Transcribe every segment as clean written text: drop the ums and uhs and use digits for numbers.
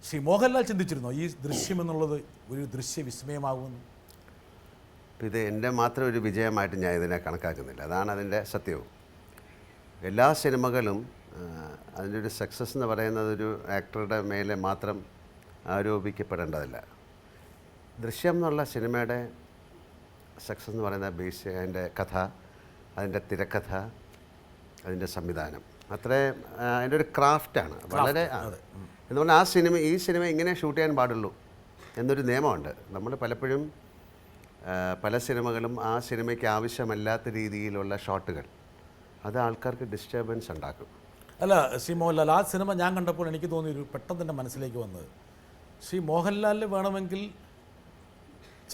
ശ്രീ മോഹൻലാൽ ചിന്തിച്ചിരുന്നോ ഈ ദൃശ്യം എന്നുള്ളത് ഒരു ദൃശ്യവിസ്മയമാകുമെന്ന്? ഇത് എൻ്റെ മാത്രം ഒരു വിജയമായിട്ട് ഞാൻ ഇതിനെ കണക്കാക്കുന്നില്ല. അതാണ് അതിൻ്റെ സത്യവും. എല്ലാ സിനിമകളും അതിൻ്റെ ഒരു സക്സസ് എന്ന് പറയുന്നത് ഒരു ആക്ടറുടെ മേലെ മാത്രം ആരോപിക്കപ്പെടേണ്ടതല്ല. ദൃശ്യം എന്നുള്ള സിനിമയുടെ സക്സസ് എന്ന് പറയുന്ന ബേസ് അതിൻ്റെ കഥ, അതിൻ്റെ തിരക്കഥ, അതിൻ്റെ സംവിധാനം, അത്രേ അതിൻ്റെ ഒരു ക്രാഫ്റ്റാണ്. വളരെ എന്ന് പറഞ്ഞാൽ ഈ സിനിമ ഇങ്ങനെ ഷൂട്ട് ചെയ്യാൻ പാടുള്ളൂ എന്നൊരു നിയമമുണ്ട്. നമ്മൾ പലപ്പോഴും പല സിനിമകളും ആ സിനിമയ്ക്ക് ആവശ്യമല്ലാത്ത രീതിയിലുള്ള ഷോട്ടുകൾ അത് ആൾക്കാർക്ക് ഡിസ്റ്റർബൻസ് ഉണ്ടാക്കും. അല്ല ശ്രീ മോഹൻലാൽ, ആ സിനിമ ഞാൻ കണ്ടപ്പോൾ എനിക്ക് തോന്നിയൊരു പെട്ടെന്ന് എൻ്റെ മനസ്സിലേക്ക് വന്നത്, ശ്രീ മോഹൻലാലിന് വേണമെങ്കിൽ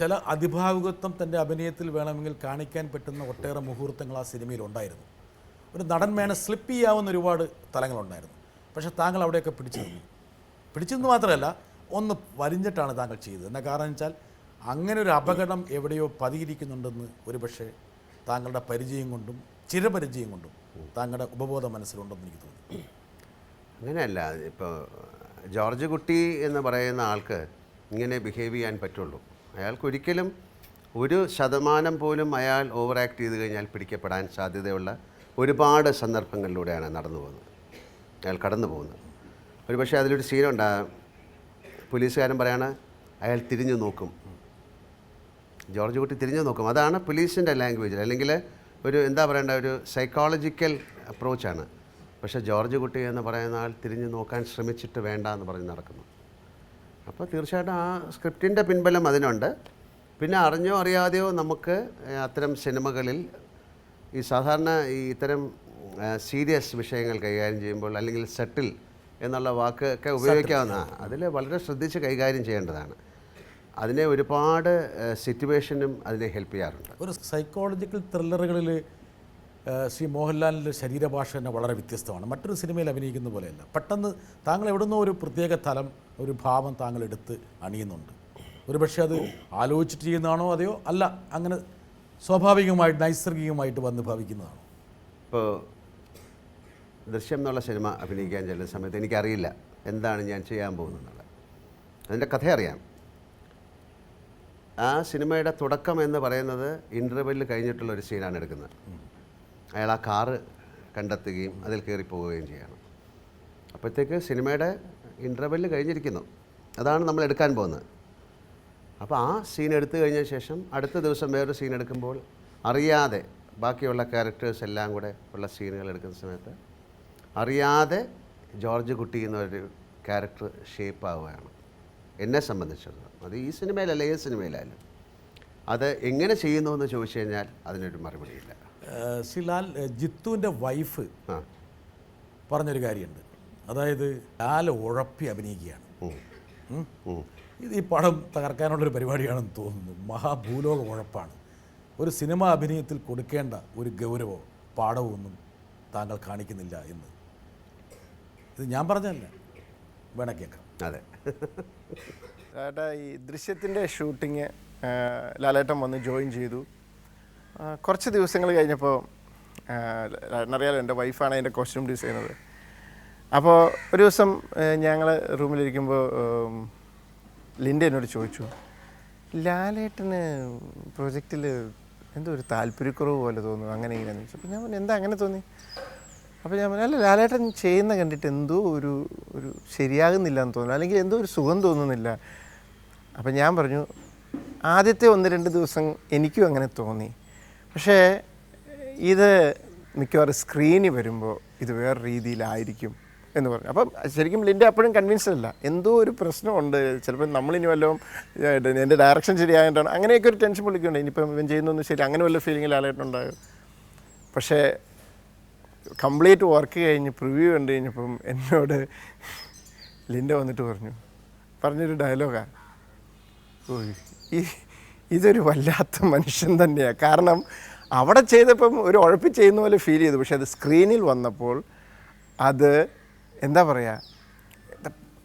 ചില അതിഭാവുകത്വം തൻ്റെ അഭിനയത്തിൽ വേണമെങ്കിൽ കാണിക്കാൻ പറ്റുന്ന ഒട്ടേറെ മുഹൂർത്തങ്ങൾ ആ സിനിമയിലുണ്ടായിരുന്നു. ഒരു നടൻ വേണം സ്ലിപ്പ് ചെയ്യാവുന്ന ഒരുപാട് തലങ്ങളുണ്ടായിരുന്നു. പക്ഷേ താങ്കൾ അവിടെയൊക്കെ പിടിച്ചെന്ന് മാത്രമല്ല, ഒന്ന് വലിഞ്ഞിട്ടാണ് താങ്കൾ ചെയ്തത്. എന്താ കാരണം വെച്ചാൽ അങ്ങനെ ഒരു അപകടം എവിടെയോ പതിയിരിക്കുന്നുണ്ടെന്ന് ഒരുപക്ഷെ താങ്കളുടെ പരിചയം കൊണ്ടും ചിരപരിചയം കൊണ്ടും താങ്കളുടെ ഉപബോധ മനസ്സിലുണ്ടെന്ന് എനിക്ക് തോന്നി. അങ്ങനെയല്ല, ഇപ്പോൾ ജോർജ് കുട്ടി എന്ന് പറയുന്ന ആൾക്ക് ഇങ്ങനെ ബിഹേവ് ചെയ്യാൻ പറ്റുള്ളൂ. അയാൾക്കൊരിക്കലും 1% പോലും അയാൾ ഓവർ ആക്ട് ചെയ്ത് കഴിഞ്ഞാൽ പിടിക്കപ്പെടാൻ സാധ്യതയുള്ള ഒരുപാട് സന്ദർഭങ്ങളിലൂടെയാണ് അയാൾ കടന്നു പോകുന്നത്. ഒരു പക്ഷേ അതിലൊരു സീനുണ്ടാകും, പോലീസുകാരൻ പറയാണ് അയാൾ തിരിഞ്ഞു നോക്കും, ജോർജ് കുട്ടി തിരിഞ്ഞു നോക്കും. അതാണ് പോലീസിൻ്റെ ലാംഗ്വേജ്, അല്ലെങ്കിൽ ഒരു എന്താ പറയേണ്ട ഒരു സൈക്കോളജിക്കൽ അപ്രോച്ചാണ്. പക്ഷേ ജോർജ് കുട്ടി എന്ന് പറയുന്ന ആൾ തിരിഞ്ഞു നോക്കാൻ ശ്രമിച്ചിട്ട് വേണ്ട എന്ന് പറഞ്ഞ് നടക്കുന്നു. അപ്പോൾ തീർച്ചയായിട്ടും ആ സ്ക്രിപ്റ്റിൻ്റെ പിൻബലം അതിനുണ്ട്. പിന്നെ അറിഞ്ഞോ അറിയാതെയോ നമുക്ക് അത്തരം സിനിമകളിൽ ഈ സാധാരണ ഇത്തരം സീരിയസ് വിഷയങ്ങൾ കൈകാര്യം ചെയ്യുമ്പോൾ, അല്ലെങ്കിൽ സെറ്റിൽ എന്നുള്ള വാക്കൊക്കെ ഉപയോഗിക്കാവുന്ന, അതിൽ വളരെ ശ്രദ്ധിച്ച് കൈകാര്യം ചെയ്യേണ്ടതാണ്. അതിനെ ഒരുപാട് സിറ്റുവേഷനും അതിനെ ഹെൽപ്പ് ചെയ്യാറുണ്ട്. ഒരു സൈക്കോളജിക്കൽ ത്രില്ലറുകളിൽ ശ്രീ മോഹൻലാലിൻ്റെ ശരീരഭാഷ തന്നെ വളരെ വ്യത്യസ്തമാണ്. മറ്റൊരു സിനിമയിൽ അഭിനയിക്കുന്ന പോലെയല്ല. പെട്ടെന്ന് താങ്കൾ എവിടുന്നോ ഒരു പ്രത്യേക തലം, ഒരു ഭാവം താങ്കൾ എടുത്ത് അണിയുന്നുണ്ട്. ഒരു പക്ഷേ അത് ആലോചിച്ചിട്ട് ചെയ്യുന്നതാണോ അതെയോ അല്ല, അങ്ങനെ സ്വാഭാവികമായിട്ട് നൈസർഗികമായിട്ട് വന്ന് ഭവിക്കുന്നതാണോ? ഇപ്പോൾ ദൃശ്യം എന്നുള്ള സിനിമ അഭിനയിക്കാൻ ചെല്ലുന്ന സമയത്ത് എനിക്കറിയില്ല എന്താണ് ഞാൻ ചെയ്യാൻ പോകുന്നത്. അതിൻ്റെ കഥ അറിയാം. ആ സിനിമയുടെ തുടക്കം എന്ന് പറയുന്നത് ഇൻ്റർവെല്ലിൽ കഴിഞ്ഞിട്ടുള്ള ഒരു സീനാണ് എടുക്കുന്നത്. അയാൾ ആ കാറ് കണ്ടെത്തുകയും അതിൽ കയറിപ്പോവുകയും ചെയ്യണം. അപ്പോഴത്തേക്ക് സിനിമയുടെ ഇൻ്റർവെല്ല് കഴിഞ്ഞിരിക്കുന്നു. അതാണ് നമ്മൾ എടുക്കാൻ പോകുന്നത്. അപ്പോൾ ആ സീൻ എടുത്തു കഴിഞ്ഞ ശേഷം അടുത്ത ദിവസം വേറൊരു സീൻ എടുക്കുമ്പോൾ അറിയാതെ ബാക്കിയുള്ള ക്യാരക്ടേഴ്സ് എല്ലാം കൂടെ ഉള്ള സീനുകൾ എടുക്കുന്ന സമയത്ത് അറിയാതെ ജോർജ് കുട്ടി എന്നൊരു ക്യാരക്ടർ ഷേപ്പ് ആവുകയാണ് എന്നെ സംബന്ധിച്ചിടത്തോളം. അത് ഈ സിനിമയിലല്ല, ഏത് സിനിമയിലായാലും. അത് എങ്ങനെ ചെയ്യുന്നു എന്ന് ചോദിച്ചു കഴിഞ്ഞാൽ അതിനൊരു മറുപടിയില്ല. ശ്രീ ലാൽ, ജിത്തുവിൻ്റെ വൈഫ് പറഞ്ഞൊരു കാര്യമുണ്ട്. അതായത് ലാൽ ഉഴപ്പി അഭിനയിക്കുകയാണ്. ഇത് ഈ പടം തകർക്കാനുള്ളൊരു പരിപാടിയാണെന്ന് തോന്നുന്നു. മഹാഭൂലോക ഉഴപ്പാണ്. ഒരു സിനിമ അഭിനയത്തിൽ കൊടുക്കേണ്ട ഒരു ഗൗരവമോ പാഠമോ ഒന്നും താങ്കൾ കാണിക്കുന്നില്ല എന്ന്. ഇത് ഞാൻ പറഞ്ഞല്ല, വേണം കേൾക്കാം. അതെ, ഈ ദൃശ്യത്തിൻ്റെ ഷൂട്ടിങ് ലാലേട്ടൻ വന്ന് ജോയിൻ ചെയ്തു. കുറച്ച് ദിവസങ്ങൾ കഴിഞ്ഞപ്പോൾ ലാലേട്ടനറിയാലോ എൻ്റെ വൈഫാണ് അതിൻ്റെ കോസ്റ്റ്യൂം ഡിസൈനർ. അപ്പോൾ ഒരു ദിവസം ഞങ്ങൾ റൂമിലിരിക്കുമ്പോൾ ലിൻഡ എന്നോട് ചോദിച്ചു, ലാലേട്ടന് പ്രൊജക്റ്റിൽ എന്തോ ഒരു താല്പര്യക്കുറവ് പോലെ തോന്നുന്നു, അങ്ങനെ ഇങ്ങനെയെന്ന് ചോദിച്ചു. അപ്പോൾ ഞാൻ പറഞ്ഞു എന്താ അങ്ങനെ തോന്നി? അപ്പോൾ ഞാൻ പറഞ്ഞു അല്ല, ലാലേട്ടൻ ചെയ്യുന്ന കണ്ടിട്ട് എന്തോ ഒരു ശരിയാകുന്നില്ല എന്ന് തോന്നുന്നു, അല്ലെങ്കിൽ എന്തോ ഒരു സുഖം തോന്നുന്നില്ല. അപ്പം ഞാൻ പറഞ്ഞു ആദ്യത്തെ 1-2 ദിവസം എനിക്കും അങ്ങനെ തോന്നി, പക്ഷേ ഇത് മിക്കവാറും സ്ക്രീനിൽ വരുമ്പോൾ ഇത് വേറെ രീതിയിലായിരിക്കും എന്ന് പറഞ്ഞു. അപ്പം ശരിക്കും ലിൻഡ അപ്പോഴും കൺവിൻസ്ഡ് അല്ല, എന്തോ ഒരു പ്രശ്നമുണ്ട്, ചിലപ്പോൾ നമ്മളിനി വല്ലതും എൻ്റെ ഡയറക്ഷൻ ശരിയായിട്ടാണ്, അങ്ങനെയൊക്കെ ഒരു ടെൻഷൻ പുള്ളിക്കുണ്ട്. ഇനിയിപ്പം ഇവൻ ചെയ്യുന്നൊന്നും ശരി, അങ്ങനെ വല്ല ഫീലിംഗ് ലാലേട്ടനുണ്ടാകും. പക്ഷേ കംപ്ലീറ്റ് വർക്ക് കഴിഞ്ഞ് പ്രിവ്യൂ കണ്ടു കഴിഞ്ഞപ്പം എന്നോട് ലിൻഡ വന്നിട്ട് പറഞ്ഞൊരു ഡയലോഗാണ്, ഓ ഇതൊരു വല്ലാത്ത മനുഷ്യൻ തന്നെയാണ്. കാരണം അവിടെ ചെയ്തപ്പം ഒരു ഉഴപ്പി ചെയ്യുന്ന പോലെ ഫീൽ ചെയ്തു, പക്ഷെ അത് സ്ക്രീനിൽ വന്നപ്പോൾ അത് എന്താ പറയുക,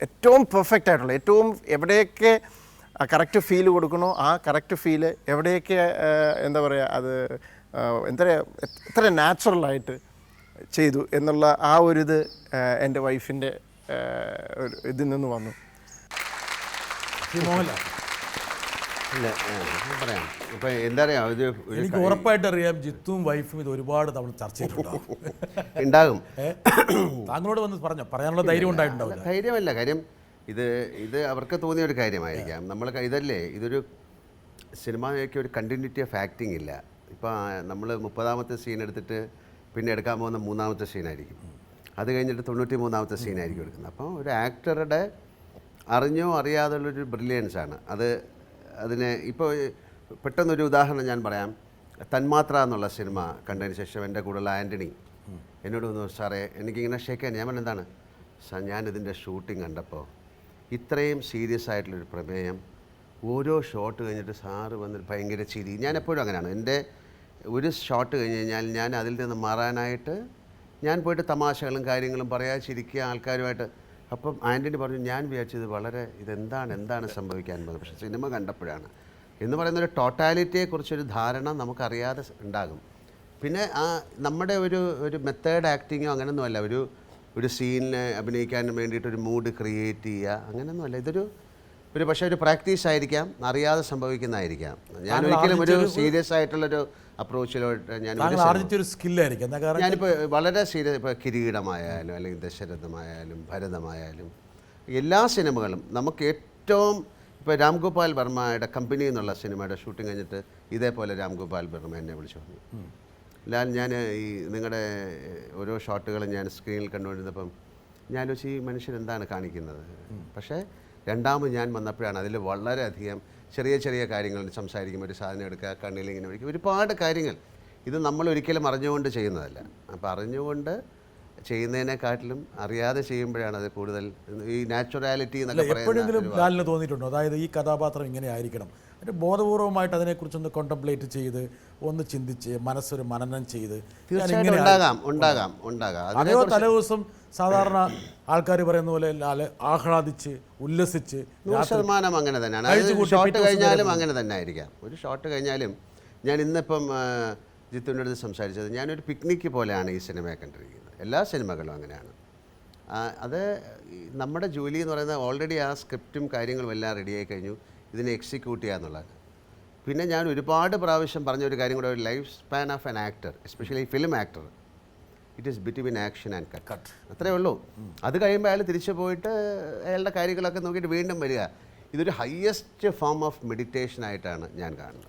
ഏറ്റവും പെർഫെക്റ്റ് ആയിട്ടുള്ള, ഏറ്റവും എവിടെയൊക്കെ കറക്റ്റ് ഫീൽ കൊടുക്കണോ ആ കറക്റ്റ് ഫീല് എവിടെയൊക്കെ എന്താ പറയുക, അത് എന്താ പറയുക, എത്ര നാച്ചുറലായിട്ട് ചെയ്തു എന്നുള്ള ആ ഒരു ഇത് എൻ്റെ വൈഫിൻ്റെ ഇതിൽ നിന്ന് വന്നു. ശ്രീ മോഹൻലാൽ, ഇല്ല ഞാൻ പറയാം. ഇപ്പം എന്താ പറയുക, ഇത് എനിക്ക് ഉറപ്പായിട്ട് അറിയാം ജിത്തുവും വൈഫും ഇത് ഒരുപാട് തവണ ചർച്ച ചെയ്തിട്ടുണ്ടാവും. ഉണ്ടാകും. താങ്കളോട് വന്ന് പറയാനുള്ള ധൈര്യം ഉണ്ടായിട്ടുണ്ടാവില്ല. ധൈര്യമല്ല കാര്യം, ഇത് അവർക്ക് തോന്നിയ ഒരു കാര്യമായിരിക്കാം. ഇതല്ലേ, ഇതൊരു സിനിമയ്ക്ക് ഒരു കണ്ടിന്യൂറ്റി ഓഫ് ആക്ടിങ് ഇല്ല. ഇപ്പോൾ നമ്മൾ 30ാമത്തെ സീൻ എടുത്തിട്ട് പിന്നെ എടുക്കാൻ പോകുന്ന 3ാമത്തെ സീനായിരിക്കും, അത് കഴിഞ്ഞിട്ട് 93ാമത്തെ സീനായിരിക്കും എടുക്കുന്നത്. അപ്പോൾ ഒരു ആക്ടറുടെ അറിഞ്ഞോ അറിയാതുള്ളൊരു ബ്രില്യൻസാണ് അത്. അതിനെ ഇപ്പോൾ പെട്ടെന്നൊരു ഉദാഹരണം ഞാൻ പറയാം. തന്മാത്ര എന്നുള്ള സിനിമ കണ്ടതിന് ശേഷം എൻ്റെ കൂടെയുള്ള ആൻ്റണി എന്നോട് വന്നു, സാറേ എനിക്കിങ്ങനെ ഷേക്കാൻ. ഞാൻ പറഞ്ഞ എന്താണ് സാർ, ഞാനിതിൻ്റെ ഷൂട്ടിംഗ് കണ്ടപ്പോൾ ഇത്രയും സീരിയസ് ആയിട്ടുള്ളൊരു പ്രമേയം, ഓരോ ഷോട്ട് കഴിഞ്ഞിട്ട് സാറ് വന്നിട്ട് ഭയങ്കര ചിരി. ഞാൻ എപ്പോഴും അങ്ങനെയാണ്. എൻ്റെ ഒരു ഷോട്ട് കഴിഞ്ഞ് കഴിഞ്ഞാൽ ഞാൻ അതിൽ നിന്ന് മാറാനായിട്ട് ഞാൻ പോയിട്ട് തമാശകളും കാര്യങ്ങളും പറയാതെ ചിരിക്കുക ആൾക്കാരുമായിട്ട്. അപ്പം ആൻ്റണി പറഞ്ഞു, ഞാൻ വിചാരിച്ചത് വളരെ എന്താണ് സംഭവിക്കാൻ പോകുന്നത്, പക്ഷേ സിനിമ കണ്ടപ്പോഴാണ് എന്ന് പറയുന്നൊരു ടോട്ടാലിറ്റിയെക്കുറിച്ചൊരു ധാരണ നമുക്കറിയാതെ ഉണ്ടാകും. പിന്നെ നമ്മുടെ ഒരു മെത്തേഡ് ആക്ടിങ്ങോ അങ്ങനെയൊന്നുമല്ല. ഒരു സീനിനെ അഭിനയിക്കാൻ വേണ്ടിയിട്ടൊരു മൂഡ് ക്രിയേറ്റ് ചെയ്യുക അങ്ങനെയൊന്നുമല്ല. പക്ഷേ ഒരു പ്രാക്ടീസ് ആയിരിക്കാം, അറിയാതെ സംഭവിക്കുന്നതായിരിക്കാം. ഞാൻ ഒരിക്കലും ഒരു സീരിയസ് ആയിട്ടുള്ളൊരു അപ്രോച്ചിലോട്ട് ആർജിച്ചൊരു സ്കില്ലായിരിക്കും. ഞാനിപ്പോൾ വളരെ സീരിയസ്, ഇപ്പോൾ കിരീടമായാലും അല്ലെങ്കിൽ ദശരഥമായാലും ഭരതമായാലും എല്ലാ സിനിമകളും നമുക്ക് ഏറ്റവും, ഇപ്പോൾ രാംഗോപാൽ വർമ്മയുടെ കമ്പനി എന്നുള്ള സിനിമയുടെ ഷൂട്ടിംഗ് കഴിഞ്ഞിട്ട് ഇതേപോലെ രാംഗോപാൽ വർമ്മ എന്നെ വിളിച്ചു പറഞ്ഞു, ലാൽ ഞാൻ ഈ നിങ്ങളുടെ ഓരോ ഷോട്ടുകളും ഞാൻ സ്ക്രീനിൽ കണ്ടുകൊണ്ടിരുന്നപ്പം ഞാൻ വെച്ച് ഈ മനുഷ്യൻ എന്താണ് കാണിക്കുന്നത്. പക്ഷേ രണ്ടാമത് ഞാൻ വന്നപ്പോഴാണ് അതിൽ വളരെയധികം ചെറിയ കാര്യങ്ങൾ സംസാരിക്കും, ഒരു സാധനം എടുക്കുക, കണ്ണിലിങ്ങനെ ഒഴിക്കും, ഒരുപാട് കാര്യങ്ങൾ. ഇത് നമ്മൾ ഒരിക്കലും അറിഞ്ഞുകൊണ്ട് ചെയ്യുന്നതല്ല. അപ്പോൾ അറിഞ്ഞുകൊണ്ട് ചെയ്യുന്നതിനെക്കാട്ടിലും അറിയാതെ ചെയ്യുമ്പോഴാണ് അത് കൂടുതൽ ഈ നാച്ചുറാലിറ്റി എന്നൊക്കെ എപ്പോഴെങ്കിലും ലാലിന് തോന്നിയിട്ടുണ്ടോ, അതായത് ഈ കഥാപാത്രം ഇങ്ങനെ ആയിരിക്കണം, ഒരു ബോധപൂർവമായിട്ട് അതിനെക്കുറിച്ചൊന്ന് കോണ്ടംപ്ലേറ്റ് ചെയ്ത് ഒന്ന് ചിന്തിച്ച് മനസ്സൊരു മനനം ചെയ്ത്? തീർച്ചയായിട്ടും ഉണ്ടാകാം. അതോ തലേ ദിവസം സാധാരണ ആൾക്കാർ പറയുന്ന പോലെ ലാല് ആഹ്ലാദിച്ച് ഉല്ലസിച്ച് 100% അങ്ങനെ തന്നെയാണ്. ഷോട്ട് കഴിഞ്ഞാലും അങ്ങനെ തന്നെ ആയിരിക്കാം. ഒരു ഷോട്ട് കഴിഞ്ഞാലും ഞാൻ ഇന്നിപ്പം ജിത്തുവിൻ്റെ അടുത്ത് സംസാരിച്ചത്, ഞാനൊരു പിക്നിക്ക് പോലെയാണ് ഈ സിനിമയെ കണ്ടിരിക്കുന്നത്. എല്ലാ സിനിമകളും അങ്ങനെയാണ്. അത് നമ്മുടെ ജോലി എന്ന് പറയുന്നത് ഓൾറെഡി ആ സ്ക്രിപ്റ്റും കാര്യങ്ങളും എല്ലാം റെഡിയായി കഴിഞ്ഞു, ഇതിനെ എക്സിക്യൂട്ട് ചെയ്യുക എന്നുള്ളത്. പിന്നെ ഞാൻ ഒരുപാട് പ്രാവശ്യം പറഞ്ഞൊരു കാര്യം കൂടെ, ഒരു life span of an actor, especially film actor, it is between action and cut. അത്രേ ഉള്ളൂ. അത് കഴിയുമ്പോൾ അയാൾ തിരിച്ചു പോയിട്ട് അയാളുടെ കാര്യങ്ങളൊക്കെ നോക്കിയിട്ട് വീണ്ടും വരിക. ഇതൊരു ഹയസ്റ്റ് ഫോം ഓഫ് മെഡിറ്റേഷൻ ആയിട്ടാണ് ഞാൻ കാണുന്നത്.